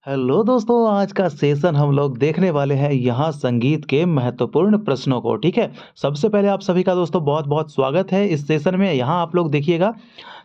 Hello दोस्तों, आज का सेशन हम लोग देखने वाले हैं यहाँ संगीत के महत्वपूर्ण प्रश्नों को। ठीक है। सबसे पहले आप सभी का दोस्तों बहुत बहुत स्वागत है इस सेशन में। यहाँ आप लोग देखिएगा,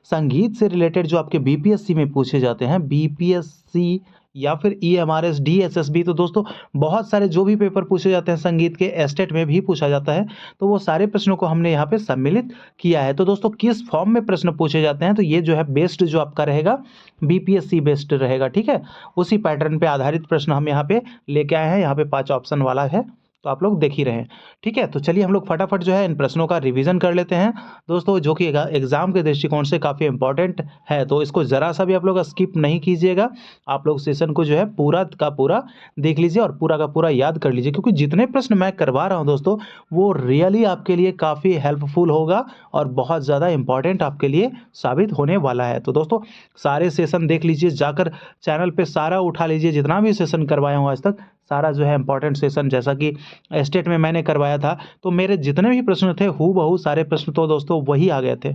संगीत से रिलेटेड जो आपके बीपीएससी में पूछे जाते हैं, बीपीएससी या फिर ईएमआरएस डीएसएसबी, तो दोस्तों बहुत सारे जो भी पेपर पूछे जाते हैं संगीत के, एस्टेट में भी पूछा जाता है, तो वो सारे प्रश्नों को हमने यहाँ पे सम्मिलित किया है। तो दोस्तों किस फॉर्म में प्रश्न पूछे जाते हैं, तो ये जो है बेस्ड जो आपका रहेगा बीपीएससी बेस्ड रहेगा। ठीक है। उसी पैटर्न पे आधारित प्रश्न हम यहाँ पे लेके आए हैं। यहाँ पे 5 ऑप्शन वाला है, तो आप लोग देख ही रहे हैं। ठीक है, तो चलिए हम लोग फटाफट जो है इन प्रश्नों का रिवीजन कर लेते हैं दोस्तों, जो कि एग्जाम के दृष्टिकोण से काफ़ी इंपॉर्टेंट है। तो इसको ज़रा सा भी आप लोग स्किप नहीं कीजिएगा। आप लोग सेशन को जो है पूरा का पूरा देख लीजिए और पूरा का पूरा याद कर लीजिए, क्योंकि जितने प्रश्न मैं करवा रहा हूँ दोस्तों, वो रियली आपके लिए काफ़ी हेल्पफुल होगा और बहुत ज़्यादा इंपॉर्टेंट आपके लिए साबित होने वाला है। तो दोस्तों सारे सेशन देख लीजिए, जाकर चैनल पे सारा उठा लीजिए, जितना भी सेशन करवाया हूँ आज तक सारा जो है इंपॉर्टेंट सेशन, जैसा कि स्टेट में मैंने करवाया था, तो मेरे जितने भी प्रश्न थे हूबहू सारे प्रश्न तो दोस्तों वही आ गए थे।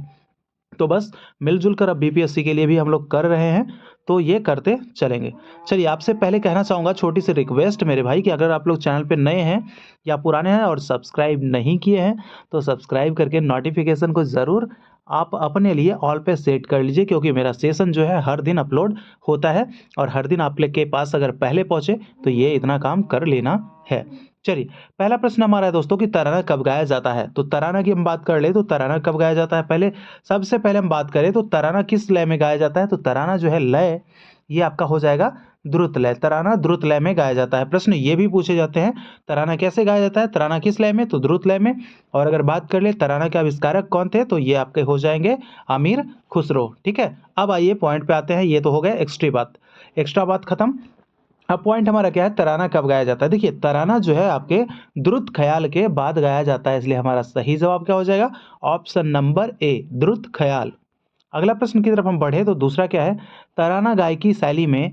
तो बस मिलजुल कर अब बीपीएससी के लिए भी हम लोग कर रहे हैं, तो ये करते चलेंगे। चलिए, आपसे पहले कहना चाहूँगा, छोटी सी रिक्वेस्ट मेरे भाई, कि अगर आप लोग चैनल पे नए हैं या पुराने हैं और सब्सक्राइब नहीं किए हैं, तो सब्सक्राइब करके नोटिफिकेशन को ज़रूर आप अपने लिए ऑल पे सेट कर लीजिए, क्योंकि मेरा सेशन जो है हर दिन अपलोड होता है और हर दिन आप लोग के पास अगर पहले पहुँचे तो ये इतना काम कर लेना है। चलिए, पहला प्रश्न हमारा है दोस्तों कि तराना कब गाया जाता है। तो तराना की हम बात कर ले तो तराना कब गाया जाता है, पहले सबसे पहले हम बात करें तो तराना किस लय में गाया जाता है। तो तराना जो है लय, ये आपका हो जाएगा द्रुत लय। तराना द्रुत लय में गाया जाता है। प्रश्न ये भी पूछे जाते हैं, तराना कैसे गाया जाता है, तराना किस लय में, तो द्रुत लय में। और अगर बात कर ले तराना के आविष्कारक कौन थे, तो ये आपके हो जाएंगे अमीर खुसरो। ठीक है। अब आइए पॉइंट पे आते हैं। ये तो हो गया एक्स्ट्रा बात खत्म। अब पॉइंट हमारा क्या है, तराना कब गाया जाता है। देखिए, तराना जो है आपके द्रुत ख्याल के बाद गाया जाता है, इसलिए हमारा सही जवाब क्या हो जाएगा, ऑप्शन नंबर ए, द्रुत ख्याल। अगला प्रश्न की तरफ हम बढ़े तो दूसरा क्या है, तराना गायकी शैली में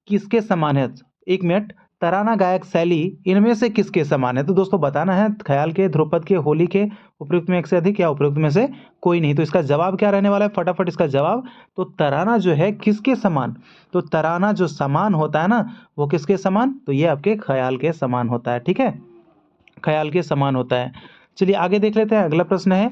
किसके समान है। एक मिनट, तराना गायक शैली इनमें से किसके समान है। तो दोस्तों बताना है, ख्याल के, ध्रुपद के, होली के, उपयुक्त में एक से अधिक या उपयुक्त में से कोई नहीं। तो इसका जवाब क्या रहने वाला है, फटाफट इसका जवाब। तो तराना जो है किसके समान, तो तराना जो समान होता है ना, वो किसके समान, तो ये आपके ख्याल के समान होता है। ठीक है, ख्याल के समान होता है। चलिए आगे देख लेते हैं। अगला प्रश्न है,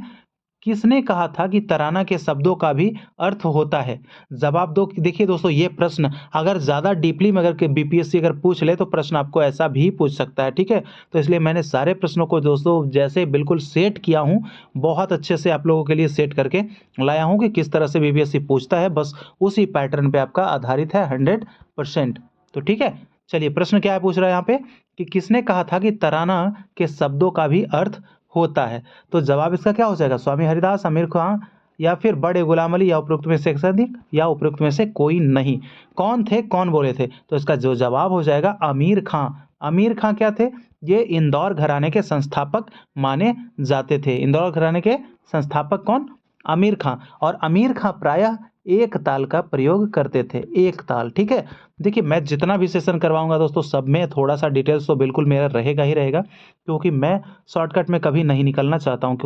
किसने कहा था कि तराना के शब्दों का भी अर्थ होता है। जवाब दो। देखिए दोस्तों, ये प्रश्न अगर ज़्यादा डीपली में अगर बीपीएससी अगर पूछ ले तो प्रश्न आपको ऐसा भी पूछ सकता है। ठीक है, तो इसलिए मैंने सारे प्रश्नों को दोस्तों जैसे बिल्कुल सेट किया हूँ, बहुत अच्छे से आप लोगों के लिए सेट करके लाया हूँ कि किस तरह से बीपीएससी पूछता है, बस उसी पैटर्न पे आपका आधारित है 100%। तो ठीक है, चलिए प्रश्न क्या है, पूछ रहा है यहाँ पे कि किसने कहा था कि तराना के शब्दों का भी अर्थ होता है। तो जवाब इसका क्या हो जाएगा, स्वामी हरिदास, आमिर खां, या फिर बड़े गुलाम अली, या उपरोक्त में से एक से अधिक, या उपरोक्त में से कोई नहीं। कौन थे, कौन बोले थे, तो इसका जो जवाब हो जाएगा आमिर खां। आमिर खां क्या थे, ये इंदौर घराने के संस्थापक माने जाते थे। इंदौर घराने के संस्थापक कौन, आमिर खां। और आमिर खां प्रायः एक ताल का प्रयोग करते थे, एक ताल। ठीक है। देखिए, मैं जितना भी सेशन करवाऊंगा दोस्तों, सब में थोड़ा सा डिटेल्स तो बिल्कुल मेरा रहेगा ही रहेगा, क्योंकि मैं शॉर्टकट में कभी नहीं निकलना चाहता हूँ।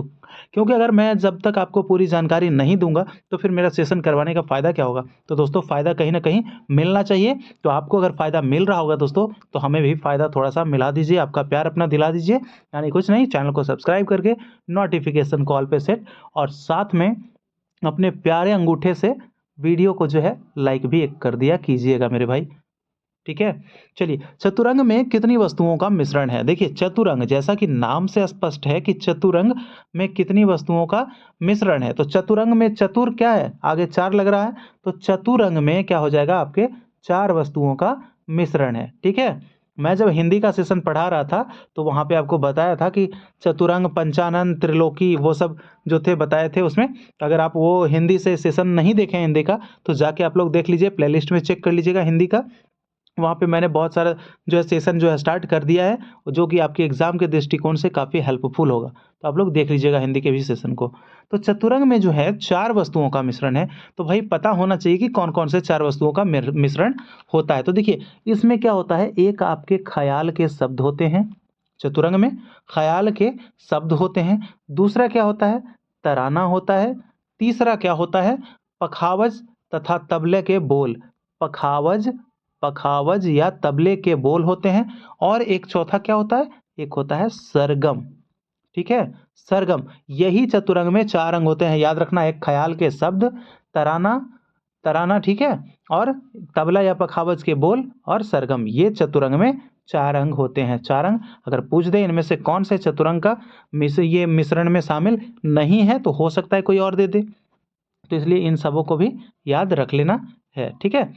क्योंकि अगर मैं जब तक आपको पूरी जानकारी नहीं दूंगा तो फिर मेरा सेशन करवाने का फ़ायदा क्या होगा। तो दोस्तों फ़ायदा कहीं ना कहीं मिलना चाहिए। तो आपको अगर फ़ायदा मिल रहा होगा दोस्तों, तो हमें भी फ़ायदा थोड़ा सा मिला दीजिए, आपका प्यार अपना दिला दीजिए। यानी कुछ नहीं, चैनल को सब्सक्राइब करके नोटिफिकेशन कॉल पे सेट, और साथ में अपने प्यारे अंगूठे से वीडियो को जो है लाइक भी एक कर दिया कीजिएगा मेरे भाई। ठीक है। चलिए, चतुरंग में कितनी वस्तुओं का मिश्रण है। देखिए, चतुरंग जैसा कि नाम से स्पष्ट है कि चतुरंग में कितनी वस्तुओं का मिश्रण है। तो चतुरंग में चतुर क्या है, आगे 4 लग रहा है, तो चतुरंग में क्या हो जाएगा, आपके 4 वस्तुओं का मिश्रण है। ठीक है। मैं जब हिंदी का सेशन पढ़ा रहा था तो वहाँ पे आपको बताया था कि चतुरंग, पंचानन, त्रिलोकी, वो सब जो थे बताए थे उसमें। अगर आप वो हिंदी से सेशन नहीं देखे हिंदी का, तो जाके आप लोग देख लीजिए, प्लेलिस्ट में चेक कर लीजिएगा हिंदी का। वहाँ पे मैंने बहुत सारा जो है सेशन जो है स्टार्ट कर दिया है, जो कि आपके एग्जाम के दृष्टिकोण से काफ़ी हेल्पफुल होगा। तो आप लोग देख लीजिएगा हिंदी के भी सेशन को। तो चतुरंग में जो है 4 वस्तुओं का मिश्रण है। तो भाई पता होना चाहिए कि कौन कौन से 4 वस्तुओं का मिश्रण होता है। तो देखिए, इसमें क्या होता है, एक आपके ख्याल के शब्द होते हैं, चतुरंग में ख्याल के शब्द होते हैं। दूसरा क्या होता है, तराना होता है। तीसरा क्या होता है, पखावज तथा तबले के बोल। पखावज पखावज या तबले के बोल होते हैं, और एक चौथा क्या होता है, एक होता है सरगम। ठीक है, सरगम। यही चतुरंग में 4 अंग होते हैं, याद रखना, एक ख्याल के शब्द, तराना, तराना, ठीक है, और तबला या पखावज के बोल और सरगम, ये चतुरंग में 4 अंग होते हैं। 4 अंग अगर पूछ दे इनमें से कौन से चतुरंग का ये मिश्रण में शामिल नहीं है, तो हो सकता है कोई और दे दे, तो इसलिए इन सबों को भी याद रख लेना है। ठीक है,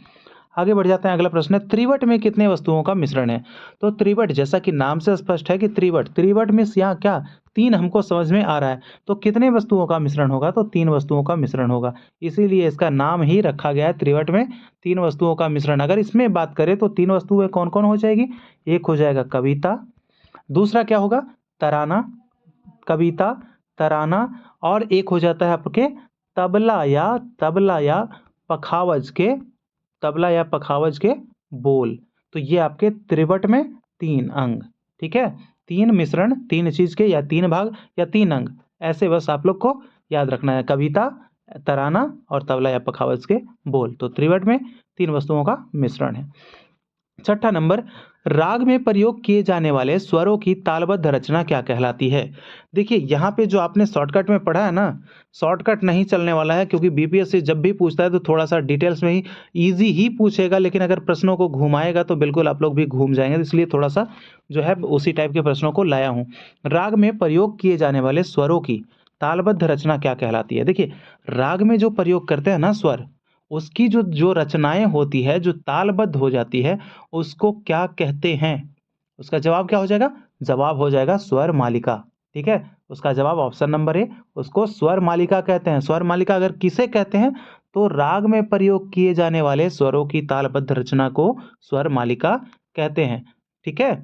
आगे बढ़ जाते हैं। अगला प्रश्न है, त्रिवट में कितने वस्तुओं का मिश्रण है? तो त्रिवट, जैसा कि नाम से स्पष्ट है कि त्रिवट, त्रिवट में यहाँ क्या 3 हमको समझ में आ रहा है, तो कितने वस्तुओं का मिश्रण होगा? तो 3 वस्तुओं का मिश्रण होगा, इसीलिए इसका नाम ही रखा गया है त्रिवट में 3 वस्तुओं का मिश्रण। अगर इसमें बात करें तो 3 वस्तुएं कौन कौन हो जाएगी? एक हो जाएगा कविता, दूसरा क्या होगा, तराना, कविता, तराना, और एक हो जाता है आपके तबला या पखावज के, तबला या पखावज के बोल। तो ये आपके त्रिवट में 3 अंग, ठीक है, 3 मिश्रण, 3 चीज के, या 3 भाग या 3 अंग, ऐसे बस आप लोग को याद रखना है, कविता, तराना और तबला या पखावज के बोल। तो त्रिवट में 3 वस्तुओं का मिश्रण है। छठा नंबर, राग में प्रयोग किए जाने वाले स्वरों की तालबद्ध रचना क्या कहलाती है? देखिए यहाँ पे जो आपने शॉर्टकट में पढ़ा है ना, शॉर्टकट नहीं चलने वाला है, क्योंकि बीपीएससी जब भी पूछता है तो थोड़ा सा डिटेल्स में ही इजी ही पूछेगा, लेकिन अगर प्रश्नों को घुमाएगा तो बिल्कुल आप लोग भी घूम जाएंगे, इसलिए थोड़ा सा जो है उसी टाइप के प्रश्नों को लाया हूँ। राग में प्रयोग किए जाने वाले स्वरों की तालबद्ध रचना क्या कहलाती है? देखिए राग में जो प्रयोग करते हैं ना स्वर, उसकी जो जो रचनाएं होती है, जो तालबद्ध हो जाती है, उसको क्या कहते हैं? उसका जवाब क्या हो जाएगा? जवाब हो जाएगा स्वर मालिका। ठीक है, उसका जवाब ऑप्शन नंबर ए, उसको स्वर मालिका कहते हैं। स्वर मालिका अगर किसे कहते हैं? तो राग में प्रयोग किए जाने वाले स्वरों की तालबद्ध रचना को स्वर मालिका कहते हैं। ठीक है,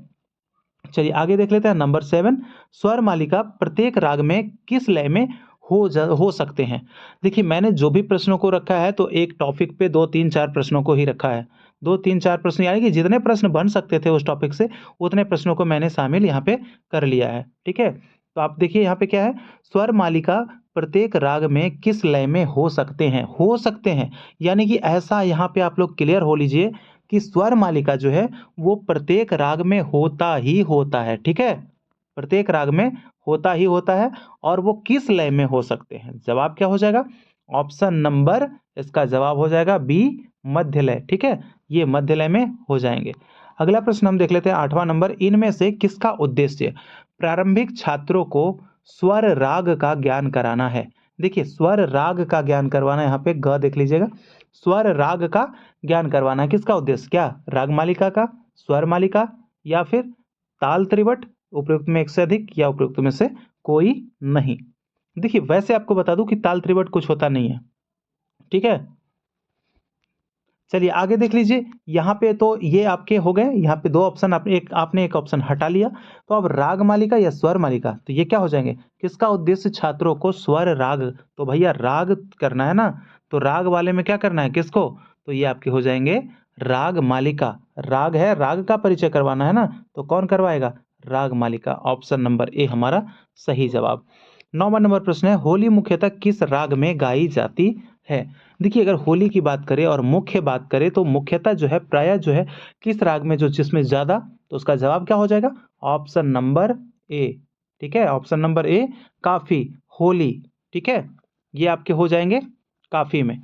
चलिए आगे देख लेते हैं। नंबर 7, स्वर मालिका प्रत्येक राग में किस लय में हो सकते हैं? देखिए मैंने जो भी प्रश्नों को रखा है, तो एक टॉपिक पे 2 3 4 प्रश्नों को ही रखा है। 2 3 4 प्रश्न, यानी कि जितने प्रश्न बन सकते थे उस टॉपिक से, उतने प्रश्नों को मैंने शामिल यहाँ पे कर लिया है। ठीक है, तो आप देखिए यहाँ पे क्या है, स्वर मालिका प्रत्येक राग में किस लय में हो सकते हैं? हो सकते हैं, यानी कि ऐसा यहाँ पे आप लोग क्लियर हो लीजिए कि स्वर मालिका जो है वो प्रत्येक राग में होता ही होता है। ठीक है, प्रत्येक राग में होता ही होता है, और वो किस लय में हो सकते हैं? जवाब क्या हो जाएगा? ऑप्शन नंबर, इसका जवाब हो जाएगा बी, मध्य लय। ठीक है, ये मध्य लय में हो जाएंगे। अगला प्रश्न हम देख लेते हैं, 8वां नंबर, इनमें से किसका उद्देश्य प्रारंभिक छात्रों को स्वर राग का ज्ञान कराना है? देखिए स्वर राग का ज्ञान करवाना, यहाँ पे ग देख लीजिएगा, स्वर राग का ज्ञान करवाना है। किसका उद्देश्य? क्या राग मालिका का, स्वर मालिका, या फिर ताल त्रिवट, उपयुक्त में एक से अधिक, या उपयुक्त में से कोई नहीं? देखिए वैसे आपको बता दूं कि ताल त्रिवट कुछ होता नहीं है। ठीक है, चलिए आगे देख लीजिए। यहाँ पे तो ये आपके हो गए, यहाँ पे 2 ऑप्शन आपने एक ऑप्शन हटा लिया, तो अब राग मालिका या स्वर मालिका, तो ये क्या हो जाएंगे? किसका उद्देश्य छात्रों को स्वर राग, तो भैया राग करना है ना, तो राग वाले में क्या करना है, किसको? तो ये आपके हो जाएंगे राग मालिका। राग है, राग का परिचय करवाना है ना, तो कौन करवाएगा? राग मालिका। ऑप्शन नंबर ए हमारा सही जवाब। 9वां नंबर प्रश्न है, होली मुख्यतः किस राग में गाई जाती है? देखिए अगर होली की बात करें और मुख्य बात करें, तो मुख्यतः जो है प्रायः जो है किस राग में, जो जिसमें ज्यादा, तो उसका जवाब क्या हो जाएगा? Option number A. ठीक है, ऑप्शन नंबर ए, काफी, होली। ठीक है, ये आपके हो जाएंगे काफी में।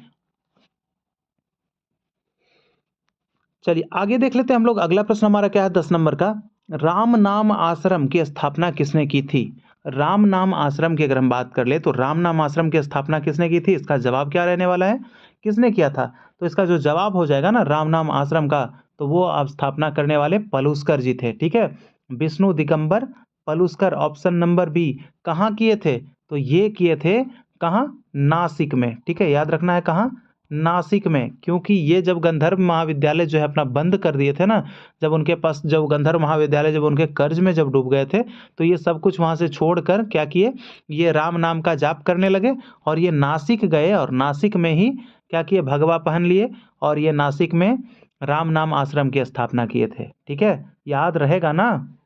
चलिए आगे देख लेते हैं हम लोग। अगला प्रश्न हमारा क्या है, 10 नंबर का, राम नाम आश्रम की स्थापना किसने की थी? राम नाम आश्रम की अगर हम बात कर ले, तो राम नाम आश्रम की स्थापना किसने की थी? इसका जवाब क्या रहने वाला है, किसने किया था? तो इसका जो जवाब हो जाएगा ना राम नाम आश्रम का, तो वो आप स्थापना करने वाले पलुस्कर जी थे। ठीक है, Vishnu Digambar Paluskar, option number B. कहाँ किए थे? तो ये किए थे कहाँ? नासिक में। ठीक है, याद रखना है कहाँ? नासिक में, क्योंकि ये जब गंधर्व महाविद्यालय जो है अपना बंद कर दिए थे ना, जब उनके पास, जब गंधर्व महाविद्यालय जब उनके कर्ज में जब डूब गए थे, तो ये सब कुछ वहां से छोड़कर क्या किए, ये राम नाम का जाप करने लगे, और ये नासिक गए, और नासिक में ही क्या किए, भगवा पहन लिए, और ये नासिक में राम नाम आश्रम की स्थापना किए थे। ठीक है, याद रहेगा ना?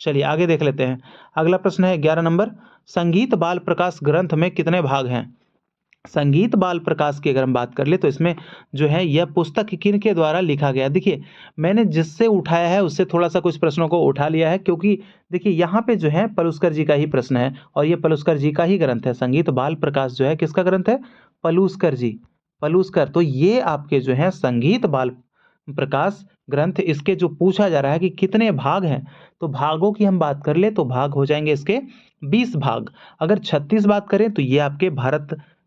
चलिए आगे देख लेते हैं। अगला प्रश्न है 11 नंबर, संगीत बाल प्रकाश ग्रंथ में कितने भाग हैं? संगीत बाल प्रकाश की अगर हम बात कर ले तो इसमें जो है यह पुस्तक किन के द्वारा लिखा गया। देखिए मैंने जिससे उठाया है उससे थोड़ा सा कुछ प्रश्नों को उठा लिया है, क्योंकि देखिए यहाँ पे जो है पलुस्कर जी का ही प्रश्न है और ये पलुस्कर जी का ही ग्रंथ है। संगीत बाल प्रकाश जो है किसका ग्रंथ है? पलुस्कर जी, पलुस्कर। तो ये आपके जो है संगीत बाल प्रकाश ग्रंथ, इसके जो पूछा जा रहा है कि कितने भाग हैं, तो भागों की हम बात कर ले तो भाग हो जाएंगे इसके 20 भाग। अगर 36 बात करें तो ये आपके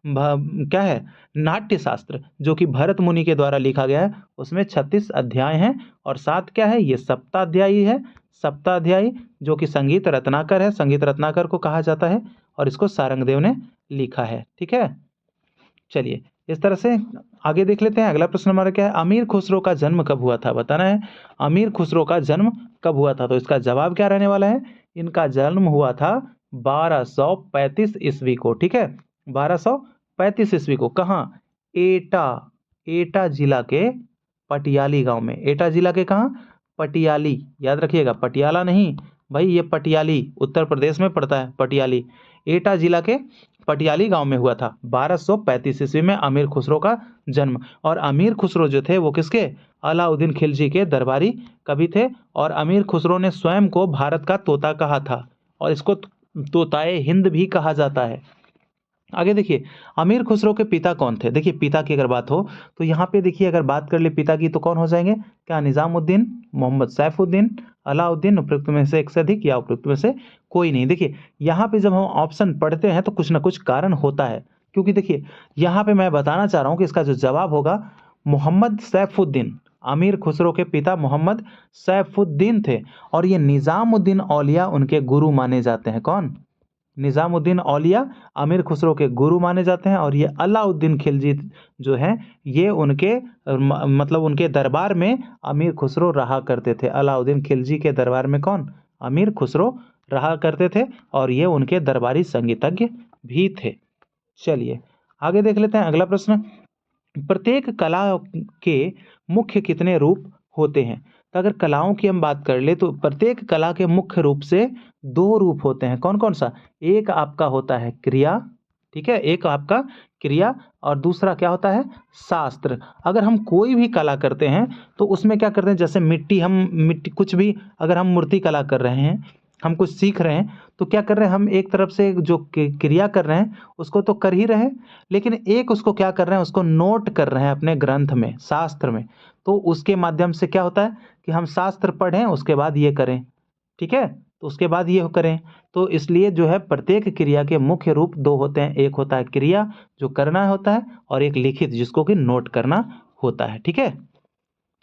क्या है, नाट्य शास्त्र जो कि भरत मुनि के द्वारा लिखा गया है, उसमें 36 अध्याय हैं। और 7 क्या है, ये सप्ताध्यायी है, सप्ताध्यायी जो कि संगीत रत्नाकर है, संगीत रत्नाकर को कहा जाता है और इसको सारंगदेव ने लिखा है। ठीक है, चलिए इस तरह से आगे देख लेते हैं। अगला प्रश्न हमारा क्या है, अमीर खुसरो का जन्म कब हुआ था, बताना है अमीर खुसरो का जन्म कब हुआ था। तो इसका जवाब क्या रहने वाला है, इनका जन्म हुआ था 1235 ईस्वी को। ठीक है, 1235 ईस्वी को। कहाँ? एटा, एटा जिला के पटियाली गांव में। एटा जिला के कहाँ? पटियाली, याद रखिएगा, पटियाला नहीं भाई, ये पटियाली उत्तर प्रदेश में पड़ता है, पटियाली। एटा जिला के पटियाली गांव में हुआ था 1235 ईस्वी में अमीर खुसरो का जन्म। और अमीर खुसरो जो थे वो किसके? अलाउद्दीन खिलजी के दरबारी कवि थे। और अमीर खुसरो ने स्वयं को भारत का तोता कहा था और इसको तोताए हिंद भी कहा जाता है। आगे देखिए, अमीर खुसरो के पिता कौन थे। देखिए पिता की अगर बात हो तो यहाँ पे देखिए अगर बात कर ले पिता की तो कौन हो जाएंगे, क्या निजामुद्दीन, मोहम्मद सैफुद्दीन, अलाउद्दीन, उपयुक्त में से एक से अधिक या उपयुक्त में से कोई नहीं। देखिए यहाँ पे जब हम ऑप्शन पढ़ते हैं तो कुछ ना कुछ कारण होता है, क्योंकि देखिए यहाँ पे मैं बताना चाह रहा हूँ कि इसका जो जवाब होगा मोहम्मद सैफुद्दीन। अमीर खुसरो के पिता मोहम्मद सैफुद्दीन थे और ये निजामुद्दीन औलिया उनके गुरु माने जाते हैं। कौन? निजामुद्दीन औलिया अमीर खुसरो के गुरु माने जाते हैं। और ये अलाउद्दीन खिलजी जो हैं ये उनके मतलब उनके दरबार में अमीर खुसरो रहा करते थे। अलाउद्दीन खिलजी के दरबार में कौन? अमीर खुसरो रहा करते थे और ये उनके दरबारी संगीतज्ञ भी थे। चलिए आगे देख लेते हैं अगला प्रश्न, प्रत्येक कला के मुख्य कितने रूप होते हैं। तो अगर कलाओं की हम बात कर ले तो प्रत्येक कला के मुख्य रूप से 2 रूप होते हैं। कौन कौन सा? एक आपका होता है क्रिया, ठीक है, एक आपका क्रिया और दूसरा क्या होता है? शास्त्र। अगर हम कोई भी कला करते हैं तो उसमें क्या करते हैं, जैसे मिट्टी कुछ भी, अगर हम मूर्ति कला कर रहे हैं, हम कुछ सीख रहे हैं तो क्या कर रहे हैं, हम एक तरफ से जो क्रिया कर रहे हैं उसको तो कर ही रहे हैं, लेकिन एक उसको क्या कर रहे हैं, उसको नोट कर रहे हैं अपने ग्रंथ में, शास्त्र में। तो उसके माध्यम से क्या होता है कि हम शास्त्र पढ़ें उसके बाद ये करें, ठीक है, तो उसके बाद ये करें। तो इसलिए जो है प्रत्येक क्रिया के मुख्य रूप 2 होते हैं, एक होता है क्रिया जो करना होता है और एक लिखित जिसको कि नोट करना होता है। ठीक है,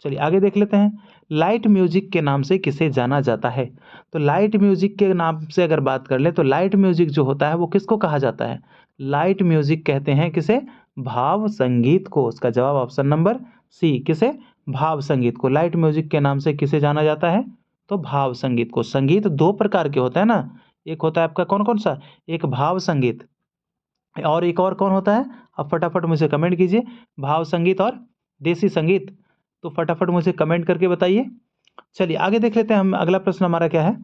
चलिए आगे देख लेते हैं, लाइट म्यूजिक के नाम से किसे जाना जाता है। तो लाइट म्यूजिक के नाम से अगर बात कर ले तो लाइट म्यूजिक जो होता है वो किसको कहा जाता है? लाइट म्यूजिक कहते हैं किसे? भाव संगीत को। उसका जवाब ऑप्शन नंबर सी, किसे? भाव संगीत को। लाइट म्यूजिक के नाम से किसे जाना जाता है? तो भाव संगीत को। संगीत 2 प्रकार के होते हैं ना, एक होता है आपका कौन कौन सा, एक भाव संगीत और एक और कौन होता है, अब फटाफट मुझे कमेंट कीजिए, भाव संगीत और देसी संगीत, तो फटाफट मुझे कमेंट करके बताइए। चलिए आगे देख लेते हैं हम, अगला प्रश्न हमारा क्या है,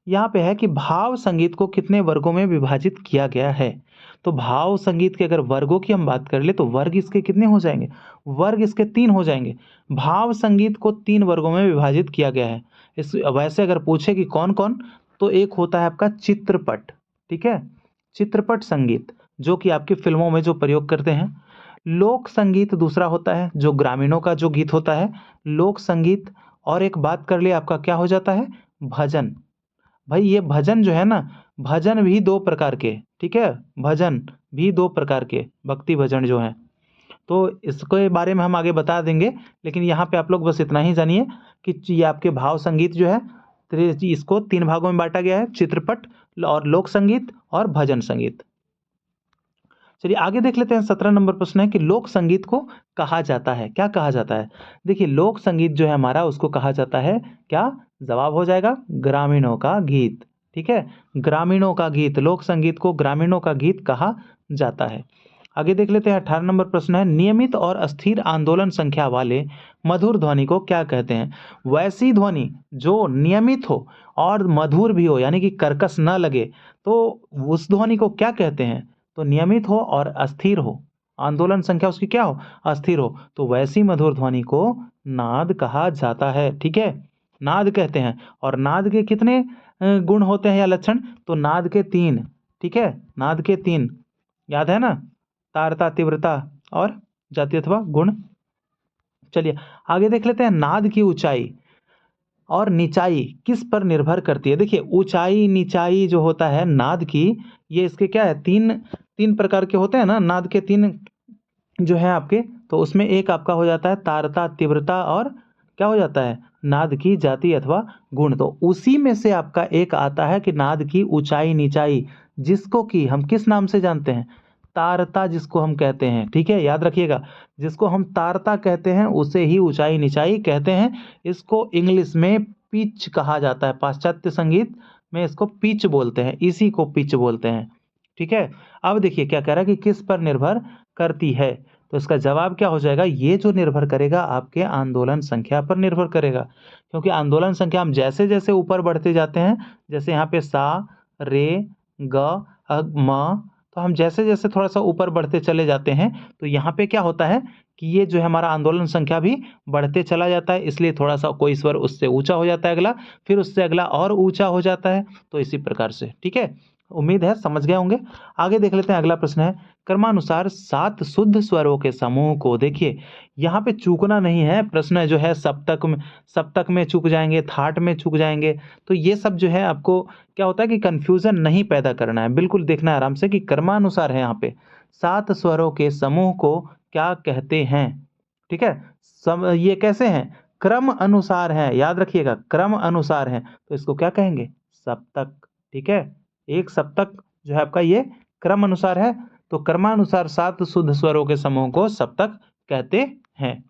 यहाँ पे है कि भाव संगीत को कितने वर्गों में विभाजित किया गया है। तो भाव संगीत के अगर वर्गों की हम बात कर ले तो वर्ग इसके कितने हो जाएंगे, वर्ग इसके 3 हो जाएंगे। भाव संगीत को 3 वर्गों में विभाजित किया गया है। इस वैसे अगर पूछे कि कौन कौन, तो एक होता है आपका चित्रपट, ठीक है, चित्रपट संगीत जो कि आपकी फिल्मों में जो प्रयोग करते हैं। लोक संगीत दूसरा होता है जो ग्रामीणों का जो गीत होता है, लोक संगीत। और एक बात कर ले आपका क्या हो जाता है, भजन। भाई ये भजन जो है ना, भजन भी 2 प्रकार के, ठीक है, भजन भी 2 प्रकार के, भक्ति भजन जो है, तो इसके बारे में हम आगे बता देंगे। लेकिन यहाँ पे आप लोग बस इतना ही जानिए कि ये आपके भाव संगीत जो है इसको 3 भागों में बांटा गया है, चित्रपट और लोक संगीत और भजन संगीत। चलिए आगे देख लेते हैं, 17 नंबर प्रश्न है कि लोक संगीत को कहा जाता है, क्या कहा जाता है। देखिए लोक संगीत जो है हमारा उसको कहा जाता है क्या, जवाब हो जाएगा ग्रामीणों का गीत, ठीक है, ग्रामीणों का गीत, लोक संगीत को ग्रामीणों का गीत कहा जाता है। आगे देख लेते हैं, 18 नंबर प्रश्न है, नियमित और अस्थिर आंदोलन संख्या वाले मधुर ध्वनि को क्या कहते हैं। वैसी ध्वनि जो नियमित हो और मधुर भी हो, यानी कि कर्कश न लगे, तो उस ध्वनि को क्या कहते हैं, तो नियमित हो और अस्थिर हो, आंदोलन संख्या उसकी क्या हो, अस्थिर हो, तो वैसी मधुर ध्वनि को नाद कहा जाता है। ठीक है, नाद कहते हैं। और नाद के कितने गुण होते हैं या लक्षण, तो नाद के 3। ठीक है, नाद के 3 याद है ना, तारता, तीव्रता और जाति अथवा गुण। चलिए आगे देख लेते हैं, नाद की ऊंचाई और निचाई किस पर निर्भर करती है। देखिए ऊंचाई निचाई जो होता है नाद की, ये इसके क्या है, तीन तीन प्रकार के होते हैं ना, नाद के 3 जो है आपके, तो उसमें एक आपका हो जाता है तारता, तीव्रता और क्या हो जाता है, नाद की जाति अथवा गुण। तो उसी में से आपका एक आता है कि नाद की ऊंचाई निचाई, जिसको कि हम किस नाम से जानते हैं, तारता जिसको हम कहते हैं। ठीक है, याद रखिएगा, जिसको हम तारता कहते हैं उसे ही ऊंचाई निचाई कहते हैं। इसको इंग्लिश में पिच कहा जाता है, पाश्चात्य संगीत में इसको पिच बोलते हैं, इसी को पिच बोलते हैं। ठीक है, अब देखिए क्या कह रहा है कि किस पर निर्भर करती है, तो इसका जवाब क्या हो जाएगा, ये जो निर्भर करेगा आपके आंदोलन संख्या पर निर्भर करेगा। क्योंकि आंदोलन संख्या हम जैसे जैसे ऊपर बढ़ते जाते हैं, जैसे यहाँ पे सा, रे, ग, म, तो हम जैसे जैसे थोड़ा सा ऊपर बढ़ते चले जाते हैं, तो यहाँ पे क्या होता है कि ये जो है हमारा आंदोलन संख्या भी बढ़ते चला जाता है, इसलिए थोड़ा सा कोई स्वर उससे ऊंचा हो जाता है अगला, फिर उससे अगला और ऊंचा हो जाता है, तो इसी प्रकार से। ठीक है, उम्मीद है समझ गए होंगे। आगे देख लेते हैं, अगला प्रश्न है, क्रमानुसार 7 शुद्ध स्वरों के समूह को, देखिए यहाँ पे चूकना नहीं है, प्रश्न जो है सप्तक में चूक जाएंगे, थाट में चूक जाएंगे, तो ये सब जो है आपको क्या होता है कि कंफ्यूजन नहीं पैदा करना है, बिल्कुल देखना है आराम से कि क्रमानुसार है यहाँ पे, 7 स्वरों के समूह को क्या कहते हैं। ठीक है, ये कैसे हैं, क्रम अनुसार है, याद रखिएगा क्रम अनुसार है, तो इसको क्या कहेंगे, सप्तक। ठीक है, एक सप्तक जो है आपका ये क्रम अनुसार है, तो क्रमानुसार 7 शुद्ध स्वरों के समूह को सप्तक कहते हैं।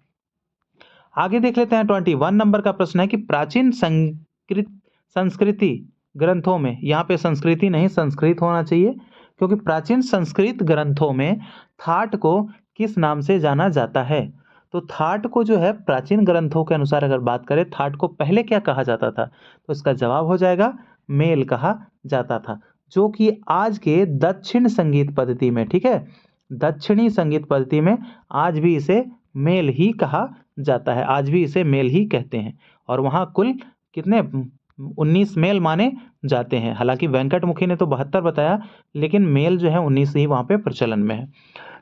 आगे देख लेते हैं, 21 नंबर का प्रश्न है कि प्राचीन संस्कृति ग्रंथों में, यहाँ पे संस्कृति नहीं संस्कृत होना चाहिए, क्योंकि प्राचीन संस्कृत ग्रंथों में थाट को किस नाम से जाना जाता है। तो थाट को जो है प्राचीन ग्रंथों के अनुसार अगर बात करें, थाट को पहले क्या कहा जाता था, तो इसका जवाब हो जाएगा मेल कहा जाता था, जो कि आज के दक्षिण संगीत पद्धति में, ठीक है, दक्षिणी संगीत पद्धति में आज भी इसे मेल ही कहा जाता है, आज भी इसे मेल ही कहते हैं। और वहाँ कुल कितने 19 मेल माने जाते हैं, हालांकि वेंकटमुखी ने तो 72 बताया, लेकिन मेल जो है 19 ही वहाँ पे प्रचलन में है।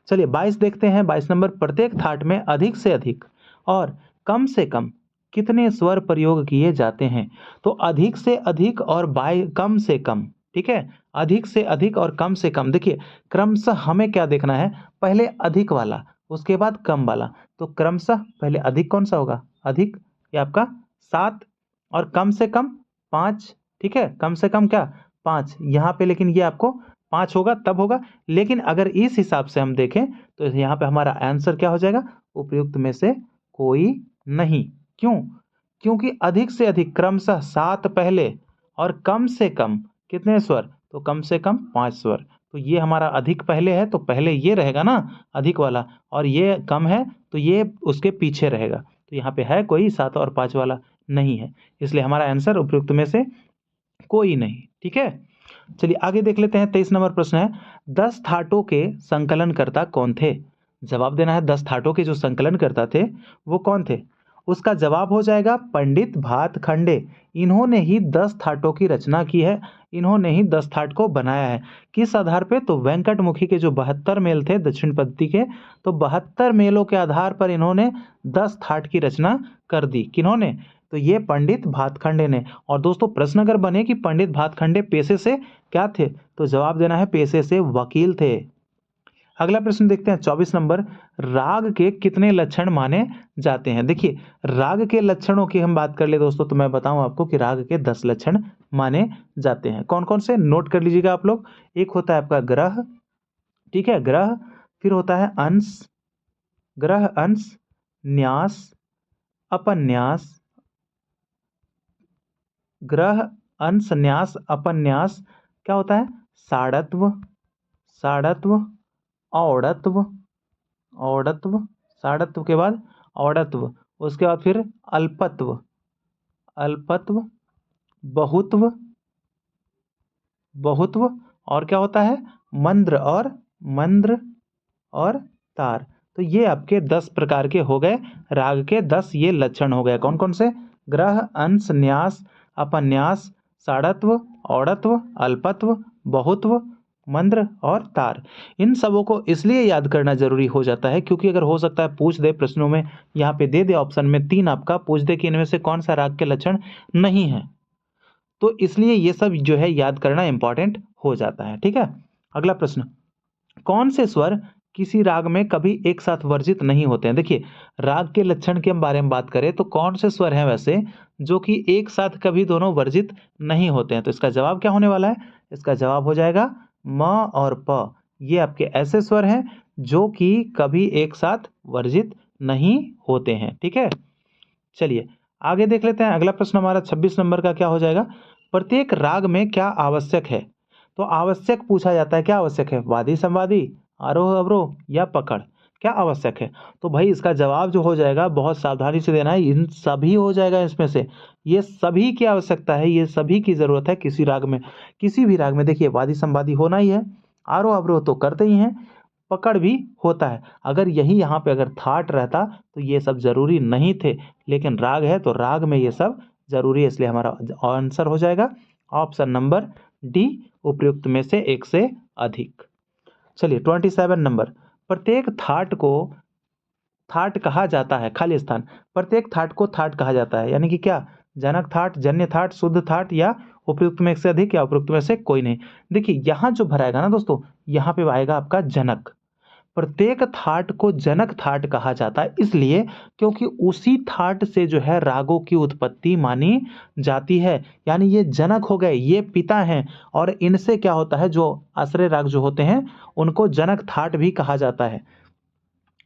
चलिए 22 देखते हैं, 22 नंबर, प्रत्येक थाट में अधिक से अधिक और कम से कम कितने स्वर प्रयोग किए जाते हैं। तो अधिक से अधिक और कम से कम, ठीक है, अधिक से अधिक और कम से कम, देखिए क्रमशः हमें क्या देखना है, पहले अधिक वाला उसके बाद कम वाला, तो क्रमशः पहले अधिक कौन सा होगा, अधिक ये आपका 7 और कम से कम 5। ठीक है, कम से कम क्या 5 यहाँ पे, लेकिन ये आपको 5 होगा तब होगा, लेकिन अगर इस हिसाब से हम देखें तो यहाँ पे हमारा आंसर क्या हो जाएगा, उपयुक्त में से कोई नहीं। क्यों, क्योंकि अधिक से अधिक क्रमशः 7 पहले और कम से कम कितने स्वर, तो कम से कम 5 स्वर, तो ये हमारा अधिक पहले है तो पहले ये रहेगा ना अधिक वाला, और ये कम है तो ये उसके पीछे रहेगा, तो यहाँ पे है कोई 7 और 5 वाला नहीं है, इसलिए हमारा आंसर उपयुक्त में से कोई नहीं। ठीक है, चलिए आगे देख लेते हैं, 23 नंबर प्रश्न है, 10 थाटों के संकलनकर्ता कौन थे। जवाब देना है, 10 थाटों के जो संकलनकर्ता थे वो कौन थे। उसका जवाब हो जाएगा पंडित भातखंडे, इन्होंने ही 10 थाटों की रचना की है, इन्होंने ही 10 थाट को बनाया है। किस आधार पे, तो वेंकटमुखी के जो 72 मेल थे दक्षिण पद्धति के, तो 72 मेलों के आधार पर इन्होंने 10 थाट की रचना कर दी। किन्होंने, तो ये पंडित भातखंडे ने। और दोस्तों प्रश्न अगर बने कि पंडित भातखंडे पेशे से क्या थे, तो जवाब देना है पेशे से वकील थे। अगला प्रश्न देखते हैं, 24 नंबर, राग के कितने लक्षण माने जाते हैं। देखिए राग के लक्षणों की हम बात कर ले दोस्तों, तो मैं बताऊं आपको कि राग के 10 लक्षण माने जाते हैं। कौन कौन से, नोट कर लीजिएगा आप लोग। एक होता है आपका ग्रह, ठीक है, ग्रह, फिर होता है अंश, ग्रह अंश, न्यास, अपन्यास, ग्रह अंश न्यास अपन्यास, क्या होता है, साड़त्व, साड़त्व, औड़त्व, औड़त्व, साड़त्व के बाद औड़त्व, उसके बाद फिर अल्पत्व, अल्पत्व, बहुत्व, बहुत्व, और क्या होता है मंद्र, और मंद्र, और तार। तो ये आपके 10 प्रकार के हो गए, राग के 10 ये लक्षण हो गए। कौन कौन से? ग्रह, अंश, न्यास, अपन्यास, षाढ़त्व, औढ़त्व, अल्पत्व, बहुत्व, मंद्र और तार। इन सबों को इसलिए याद करना जरूरी हो जाता है क्योंकि अगर हो सकता है पूछ दे प्रश्नों में, यहाँ पे दे दे ऑप्शन में 3 आपका पूछ दे कि इनमें से कौन सा राग के लक्षण नहीं है, तो इसलिए ये सब जो है याद करना इंपॉर्टेंट हो जाता है। ठीक है, अगला प्रश्न, कौन से स्वर किसी राग में कभी एक साथ वर्जित नहीं होते हैं? देखिए, राग के लक्षण के बारे में बात करें तो कौन से स्वर हैं वैसे जो कि एक साथ कभी दोनों वर्जित नहीं होते हैं? तो इसका जवाब क्या होने वाला है? इसका जवाब हो जाएगा म और प। ये आपके ऐसे स्वर हैं जो कि कभी एक साथ वर्जित नहीं होते हैं। ठीक है, चलिए आगे देख लेते हैं। अगला प्रश्न हमारा 26 नंबर का क्या हो जाएगा? प्रत्येक राग में क्या आवश्यक है? तो आवश्यक पूछा जाता है, क्या आवश्यक है? वादी, संवादी, आरोह, अवरोह या पकड़, क्या आवश्यक है? तो भाई इसका जवाब जो हो जाएगा बहुत सावधानी से देना है, इन सभी हो जाएगा इसमें से। ये सभी की आवश्यकता है, ये सभी की जरूरत है किसी राग में। किसी भी राग में देखिए वादी संवादी होना ही है, आरोह अवरोह तो करते ही हैं, पकड़ भी होता है। अगर यही यहाँ पे अगर थाट रहता तो ये सब जरूरी नहीं थे, लेकिन राग है तो राग में ये सब जरूरी है, इसलिए हमारा आंसर हो जाएगा ऑप्शन नंबर डी, उपयुक्त में से एक से अधिक। चलिए 27 नंबर, प्रत्येक थाट कहा जाता है, खाली स्थान, प्रत्येक थाट को थाट कहा जाता है, यानी कि क्या? जनक थाट, जन्य थाट, शुद्ध थाट या उपयुक्त में से अधिक या उपयुक्त में से कोई नहीं। देखिए यहां जो भराएगा ना दोस्तों, यहाँ पे आएगा आपका जनक। प्रत्येक थाट को जनक थाट कहा जाता है इसलिए क्योंकि उसी थाट से जो है रागों की उत्पत्ति मानी जाती है, यानी ये जनक हो गए, ये पिता हैं, और इनसे क्या होता है, जो आश्रय राग जो होते हैं उनको जनक थाट भी कहा जाता है।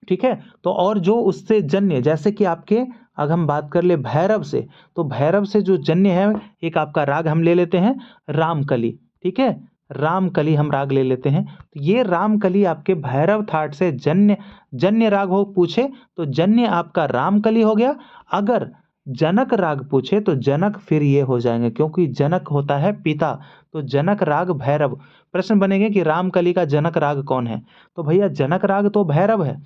ठीक है, तो और जो उससे जन्य, जैसे कि आपके अगर हम बात कर ले भैरव से, तो भैरव से जो जन्य है एक आपका राग हम ले लेते हैं रामकली। ठीक है, रामकली हम राग ले लेते हैं, तो ये रामकली आपके भैरव थाट से जन्य जन्य राग हो पूछे तो जन्य आपका रामकली हो गया। अगर जनक राग पूछे तो जनक फिर ये हो जाएंगे, क्योंकि जनक होता है पिता, तो जनक राग भैरव। प्रश्न बनेंगे कि रामकली का जनक राग कौन है? तो भैया जनक राग तो भैरव है।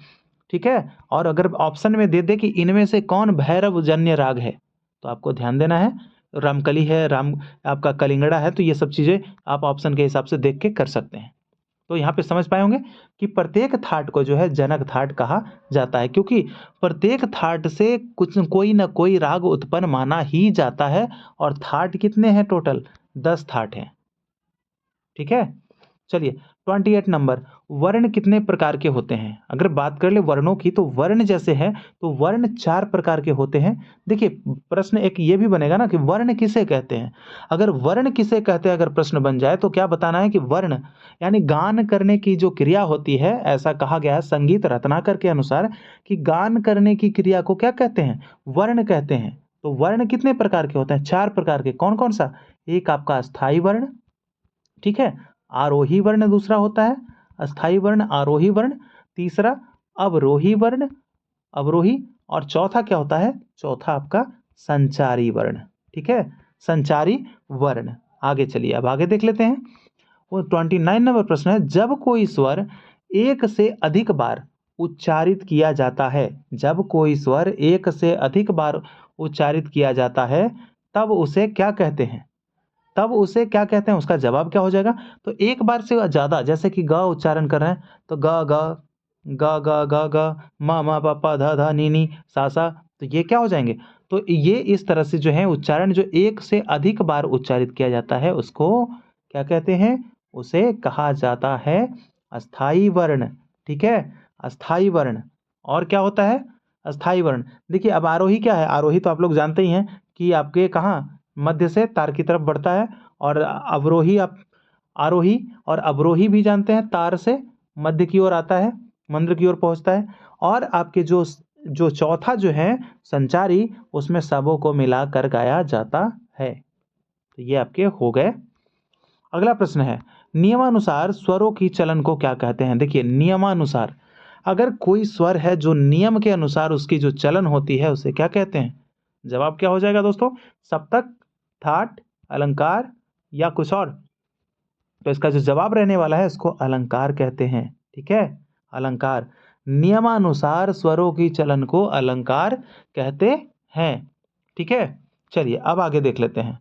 ठीक है, और अगर ऑप्शन में दे दे कि इनमें से कौन भैरव जन्य राग है, तो आपको ध्यान देना है, रामकली है, राम आपका कलिंगड़ा है, तो ये सब चीजें आप ऑप्शन के हिसाब से देख के कर सकते हैं। तो यहाँ पे समझ पाए होंगे कि प्रत्येक थाट को जो है जनक थाट कहा जाता है, क्योंकि प्रत्येक थाट से कुछ कोई ना कोई राग उत्पन्न माना ही जाता है, और थाट कितने हैं टोटल? 10 थाट हैं। ठीक है, चलिए 28 नंबर, वर्ण कितने प्रकार के होते हैं? अगर बात कर ले वर्णों की तो वर्ण जैसे है तो वर्ण 4 प्रकार के होते हैं। देखिए प्रश्न एक ये भी बनेगा ना कि वर्ण किसे कहते हैं? अगर वर्ण किसे कहते हैं अगर प्रश्न बन जाए तो क्या बताना है कि वर्ण यानी गान करने की जो क्रिया होती है, ऐसा कहा गया है संगीत रत्नाकर के अनुसार कि गान करने की क्रिया को क्या कहते हैं? वर्ण कहते हैं। तो वर्ण कितने प्रकार के होते हैं? 4 प्रकार के। कौन कौन सा? एक आपका स्थायी वर्ण, ठीक है, आरोही वर्ण दूसरा होता है, अस्थाई वर्ण, आरोही वर्ण, तीसरा अवरोही वर्ण, अवरोही, और चौथा क्या होता है? चौथा आपका संचारी वर्ण। ठीक है, संचारी वर्ण। आगे चलिए, अब आगे देख लेते हैं। वो 29 नंबर प्रश्न है, जब कोई स्वर एक से अधिक बार उच्चारित किया जाता है, जब कोई स्वर एक से अधिक बार उच्चारित किया जाता है तब उसे क्या कहते हैं? तब उसे क्या कहते हैं? उसका जवाब क्या हो जाएगा? तो एक बार से ज्यादा, जैसे कि ग उच्चारण कर रहे हैं तो ग ग ग ग ग ग म म प प ध ध नी नी सा सा, तो ये क्या हो जाएंगे? तो ये इस तरह से जो है उच्चारण जो एक से अधिक बार उच्चारित किया जाता है उसको क्या कहते हैं? उसे कहा जाता है अस्थाई वर्ण। ठीक है, अस्थाई वर्ण। और क्या होता है? अस्थाई वर्ण। देखिए अब आरोही क्या है? आरोही तो आप लोग जानते ही हैं कि आपके कहाँ मध्य से तार की तरफ बढ़ता है, और अवरोही आप आरोही और अवरोही भी जानते हैं, तार से मध्य की ओर आता है, मंद्र की ओर पहुंचता है। और आपके जो जो चौथा जो है संचारी, उसमें सबों को मिलाकर गाया जाता है। तो ये आपके हो गए। अगला प्रश्न है, नियमानुसार स्वरों की चलन को क्या कहते हैं? देखिए नियमानुसार, अगर कोई स्वर है जो नियम के अनुसार उसकी जो चलन होती है उसे क्या कहते हैं? जवाब क्या हो जाएगा दोस्तों? सप्तक, थाट, अलंकार या कुछ और? तो इसका जो जवाब रहने वाला है इसको अलंकार कहते हैं। ठीक है, अलंकार। नियमानुसार स्वरों की चलन को अलंकार कहते हैं। ठीक है, चलिए अब आगे देख लेते हैं।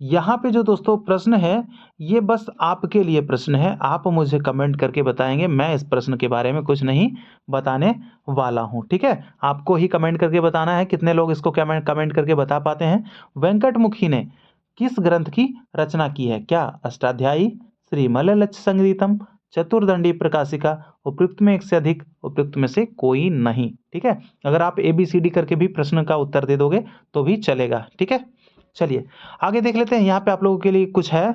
यहाँ पे जो दोस्तों प्रश्न है, ये बस आपके लिए प्रश्न है, आप मुझे कमेंट करके बताएंगे, मैं इस प्रश्न के बारे में कुछ नहीं बताने वाला हूँ। ठीक है, आपको ही कमेंट करके बताना है, कितने लोग इसको कमेंट कमेंट करके बता पाते हैं। वेंकटमुखी ने किस ग्रंथ की रचना की है? क्या अष्टाध्यायी, श्री मलयलच संगीतम, चतुर्दंडी प्रकाशिका, उपयुक्त में एक से अधिक, उपयुक्त में से कोई नहीं। ठीक है, अगर आप ABCD करके भी प्रश्न का उत्तर दे दोगे तो भी चलेगा। ठीक है, चलिए आगे देख लेते हैं। यहाँ पे आप लोगों के लिए कुछ है।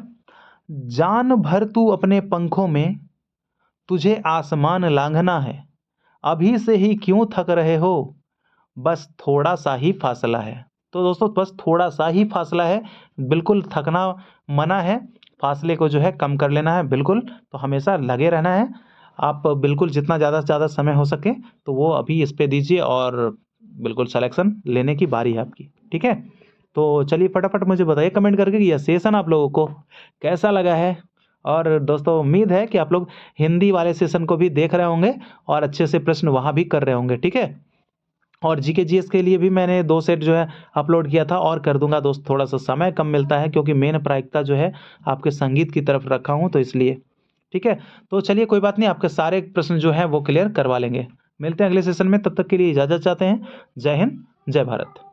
जान भर तू अपने पंखों में, तुझे आसमान लांघना है, अभी से ही क्यों थक रहे हो, बस थोड़ा सा ही फासला है। तो दोस्तों बस थोड़ा सा ही फासला है, बिल्कुल थकना मना है, फासले को जो है कम कर लेना है बिल्कुल। तो हमेशा लगे रहना है, आप बिल्कुल जितना ज़्यादा से ज़्यादा समय हो सके तो वो अभी इस पे दीजिए और बिल्कुल सिलेक्शन लेने की बारी है आपकी। ठीक है, तो चलिए फटाफट मुझे बताइए कमेंट करके कि यह सेशन आप लोगों को कैसा लगा है। और दोस्तों उम्मीद है कि आप लोग हिंदी वाले सेशन को भी देख रहे होंगे और अच्छे से प्रश्न वहाँ भी कर रहे होंगे। ठीक है, और जीके जीएस के लिए भी मैंने 2 सेट जो है अपलोड किया था और कर दूंगा दोस्त, थोड़ा सा समय कम मिलता है क्योंकि मेन प्रायिकता जो है आपके संगीत की तरफ रखा हूँ तो इसलिए। ठीक है, तो चलिए कोई बात नहीं, आपके सारे प्रश्न जो हैं वो क्लियर करवा लेंगे। मिलते हैं अगले सेशन में, तब तक के लिए इजाज़त चाहते हैं। जय हिंद, जय भारत।